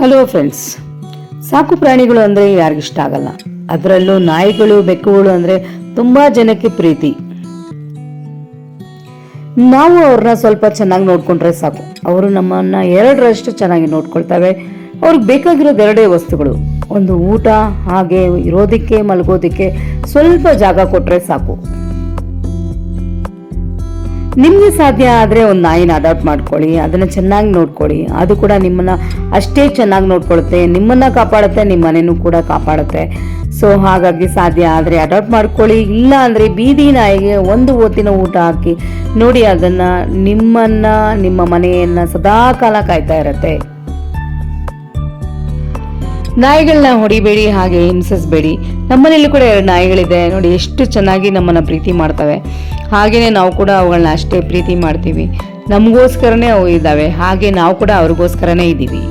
Hello friends, ಸಾಕು ಪ್ರಾಣಿಗಳು ಅಂದರೆ ಯಾರಿಗಿಷ್ಟ ಆಗಲ್ಲ. ಅದರಲ್ಲೂ ನಾಯಿಗಳು, ಬೆಕ್ಕುಗಳು ಅಂದರೆ ತುಂಬ ಜನಕ್ಕೆ ಪ್ರೀತಿ. ನಾವು ಅವ್ರನ್ನ ಸ್ವಲ್ಪ ಚೆನ್ನಾಗಿ ನೋಡ್ಕೊಂಡ್ರೆ ಸಾಕು, ಅವರು ನಮ್ಮನ್ನ ಎರಡರಷ್ಟು ಚೆನ್ನಾಗಿ ನೋಡ್ಕೊಳ್ತವೆ. ಅವ್ರಿಗೆ ಬೇಕಾಗಿರೋದು ಎರಡೇ ವಸ್ತುಗಳು, ಒಂದು ಊಟ, ಹಾಗೆ ಇರೋದಕ್ಕೆ ಮಲಗೋದಕ್ಕೆ ಸ್ವಲ್ಪ ಜಾಗ ಕೊಟ್ರೆ ಸಾಕು. ನಿಮ್ಗೆ ಸಾಧ್ಯ ಆದರೆ ಒಂದು ನಾಯಿನ ಅಡಾಪ್ಟ್ ಮಾಡ್ಕೊಳ್ಳಿ, ಅದನ್ನ ಚೆನ್ನಾಗಿ ನೋಡ್ಕೊಳ್ಳಿ. ಅದು ಕೂಡ ನಿಮ್ಮನ್ನ ಅಷ್ಟೇ ಚೆನ್ನಾಗಿ ನೋಡ್ಕೊಳುತ್ತೆ, ನಿಮ್ಮನ್ನ ಕಾಪಾಡುತ್ತೆ, ನಿಮ್ಮ ಮನೆಯೂ ಕೂಡ ಕಾಪಾಡುತ್ತೆ. ಸೊ ಹಾಗಾಗಿ ಸಾಧ್ಯ ಆದರೆ ಅಡಾಪ್ಟ್ ಮಾಡ್ಕೊಳ್ಳಿ. ಇಲ್ಲ ಅಂದ್ರೆ ಬೀದಿ ನಾಯಿಗೆ ಒಂದು ಹೊತ್ತಿನ ಊಟ ಹಾಕಿ ನೋಡಿ, ಅದನ್ನ ನಿಮ್ಮನ್ನ, ನಿಮ್ಮ ಮನೆಯನ್ನ ಸದಾ ಕಾಲ ಕಾಯ್ತಾ ಇರತ್ತೆ. ನಾಯಿಗಳನ್ನ ಹೊಡಿಬೇಡಿ, ಹಾಗೆ ಹಿಂಸಿಸಬೇಡಿ. ನಮ್ಮನೇಲಿ ಕೂಡ 2 ನಾಯಿಗಳಿದೆ ನೋಡಿ, ಎಷ್ಟು ಚೆನ್ನಾಗಿ ನಮ್ಮನ್ನ ಪ್ರೀತಿ ಮಾಡ್ತವೆ. ಹಾಗೇನೆ ನಾವು ಕೂಡ ಅವುಗಳನ್ನ ಅಷ್ಟೇ ಪ್ರೀತಿ ಮಾಡ್ತೀವಿ. ನಮಗೋಸ್ಕರನೇ ಅವು ಇದ್ದಾವೆ, ಹಾಗೆ ನಾವು ಕೂಡ ಅವ್ರಿಗೋಸ್ಕರನೇ ಇದ್ದೀವಿ.